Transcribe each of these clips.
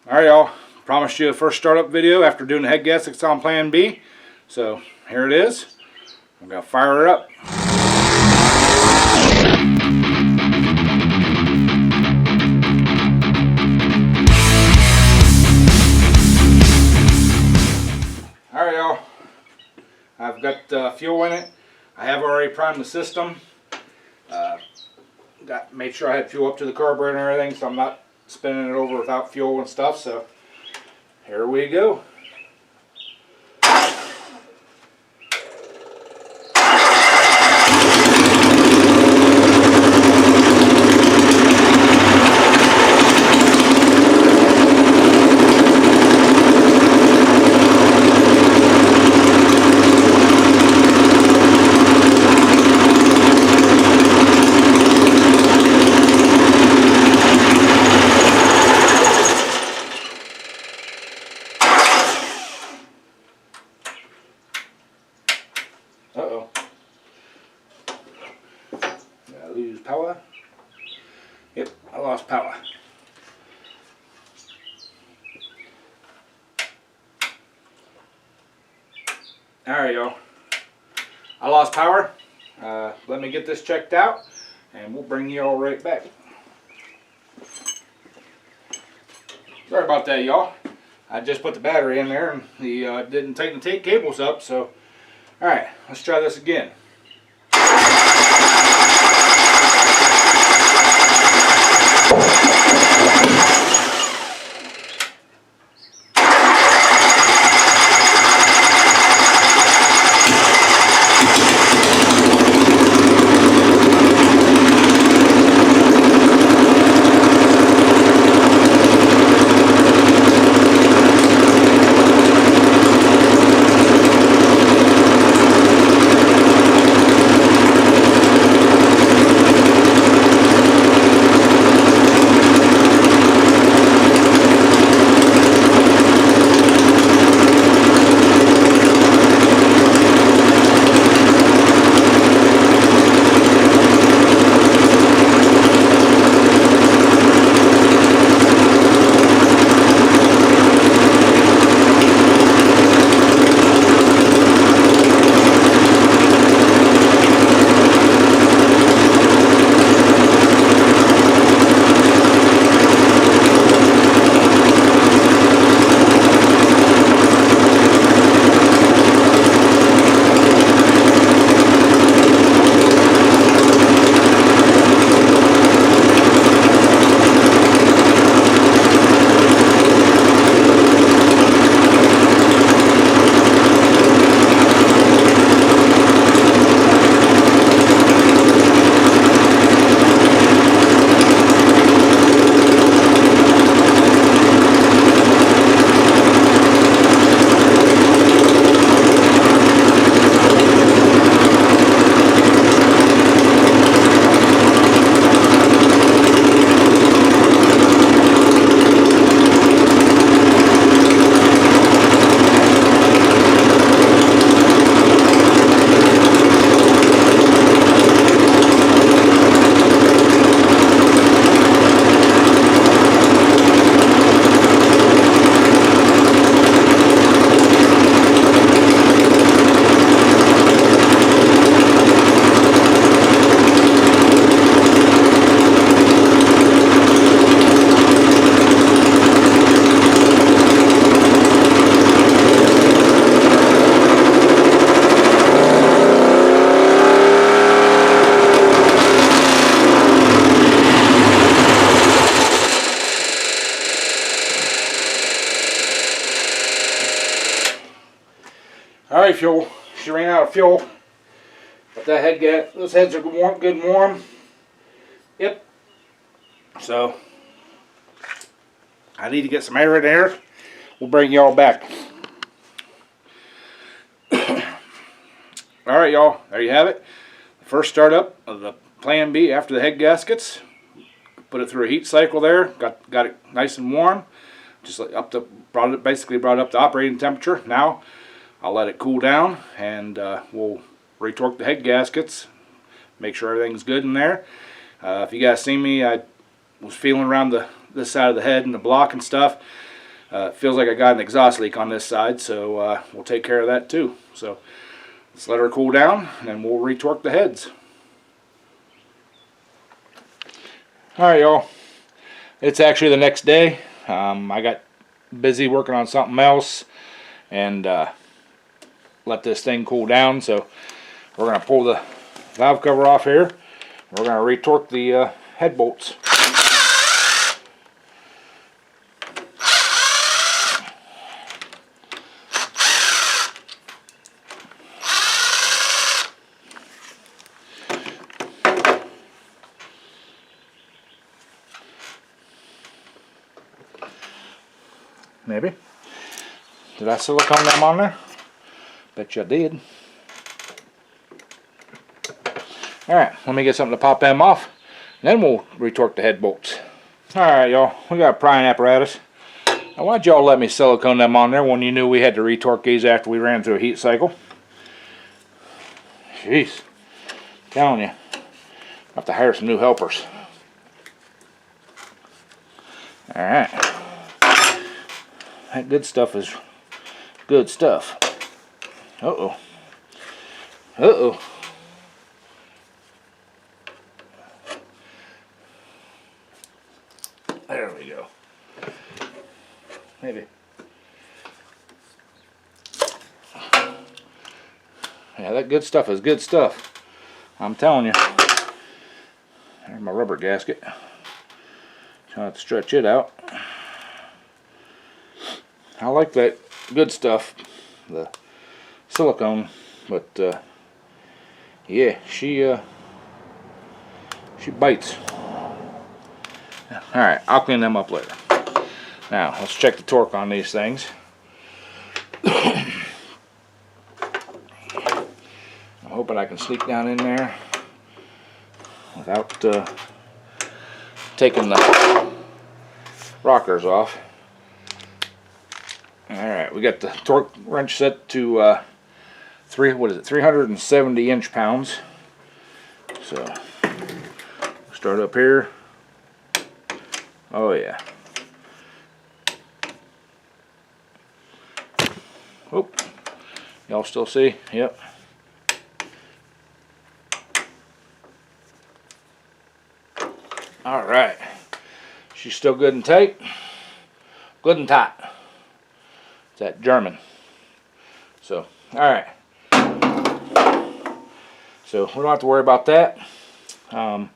Alright y'all, promised you a first startup video after doing the head gaskets on plan B. So here it is. I'm going to fire her up. Alright y'all, I've got fuel in it. I have already primed the system. Made sure I had fuel up to the carburetor and everything, so I'm not spinning it over without fuel and stuff. So here we go. Uh-oh. Did I lose power? Yep, I lost power. Alright y'all, I lost power. Let me get this checked out and we'll bring you all right back. Sorry about that y'all. I just put the battery in there and the didn't take the tape cables up, so alright, let's try this again. Alright fuel, she ran out of fuel, but that those heads are good and warm. Yep. So I need to get some air in there. We'll bring y'all back. Alright y'all, there you have it. The first startup of the Plan B after the head gaskets. Put it through a heat cycle there, got it nice and warm. Just like basically brought it up to operating temperature. Now I'll let it cool down and we'll retorque the head gaskets, make sure everything's good in there. If you guys see me, I was feeling around this side of the head and the block and stuff. It feels like I got an exhaust leak on this side, so we'll take care of that too. So let's let her cool down, and then we'll retorque the heads. Alright, y'all. It's actually the next day. I got busy working on something else and let this thing cool down. So we're going to pull the valve cover off here. We're going to retorque the head bolts. Maybe. Did I silicone them on there? Bet you I did. Alright, let me get something to pop them off. Then we'll retorque the head bolts. Alright, y'all. We got a prying apparatus. Now, why'd y'all let me silicone them on there when you knew we had to retorque these after we ran through a heat cycle? Jeez. I'm telling you. I have to hire some new helpers. Alright. That good stuff is good stuff. Uh-oh. Uh-oh. There we go. Maybe. Yeah, that good stuff is good stuff. I'm telling you. There's my rubber gasket. So I have to stretch it out. I like that good stuff, the silicone, but yeah, she bites. Alright, I'll clean them up later. Now, let's check the torque on these things. I'm hoping I can sneak down in there without taking the rockers off. Alright, we got the torque wrench set to 370 inch-pounds. So, start up here. Oh yeah. Oh, y'all still see? Yep. Alright. She's still good and tight. Good and tight. It's that German. So, alright. So, we don't have to worry about that. I'm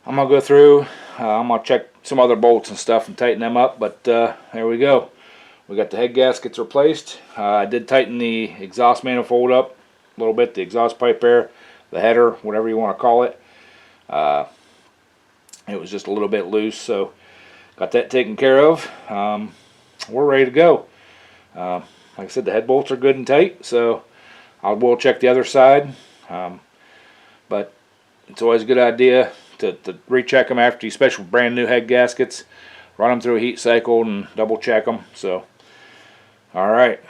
going to go through, I'm going to check some other bolts and stuff and tighten them up, but there we go. We got the head gaskets replaced. I did tighten the exhaust manifold up a little bit, the exhaust pipe there, the header, whatever you want to call it. It was just a little bit loose, so got that taken care of. We're ready to go. Like I said, the head bolts are good and tight, so I will check the other side. But it's always a good idea to recheck them after, especially brand new head gaskets. Run them through a heat cycle and double check them. So, all right,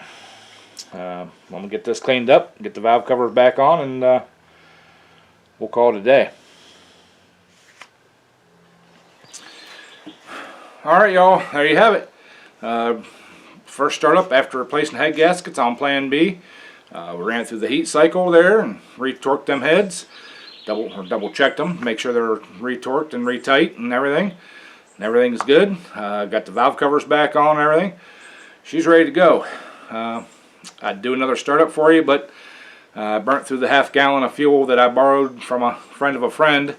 I'm gonna get this cleaned up, get the valve covers back on, and we'll call it a day. All right, y'all, there you have it. First startup after replacing head gaskets on Plan B. We ran through the heat cycle there and retorqued them heads. Double checked them, make sure they're retorqued and retight and everything. And everything's good. Got the valve covers back on and everything. She's ready to go. I'd do another startup for you, but I burnt through the half gallon of fuel that I borrowed from a friend of a friend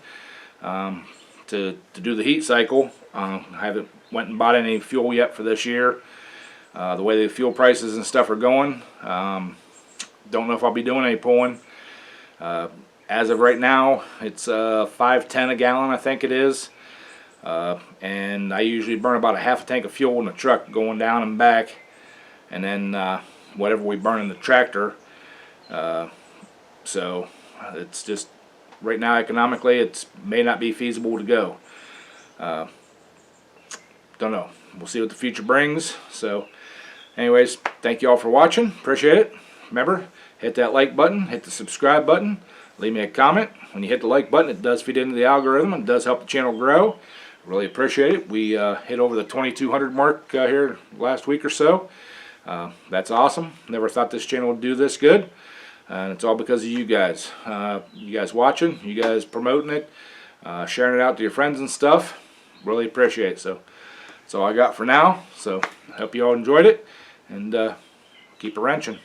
to do the heat cycle. I haven't went and bought any fuel yet for this year. The way the fuel prices and stuff are going, don't know if I'll be doing any pulling. As of right now, it's $5.10 a gallon, I think it is. And I usually burn about a half a tank of fuel in the truck going down and back, and then whatever we burn in the tractor. So it's just right now economically it may not be feasible to go. Don't know. We'll see what the future brings. So anyways, thank you all for watching. Appreciate it. Remember, hit that like button, hit the subscribe button, leave me a comment. When you hit the like button, it does feed into the algorithm and does help the channel grow. Really appreciate it. We hit over the 2,200 mark here last week or so. That's awesome. Never thought this channel would do this good. And it's all because of you guys. You guys watching, you guys promoting it, sharing it out to your friends and stuff. Really appreciate it. So that's all I got for now. So I hope you all enjoyed it, and keep a wrenching.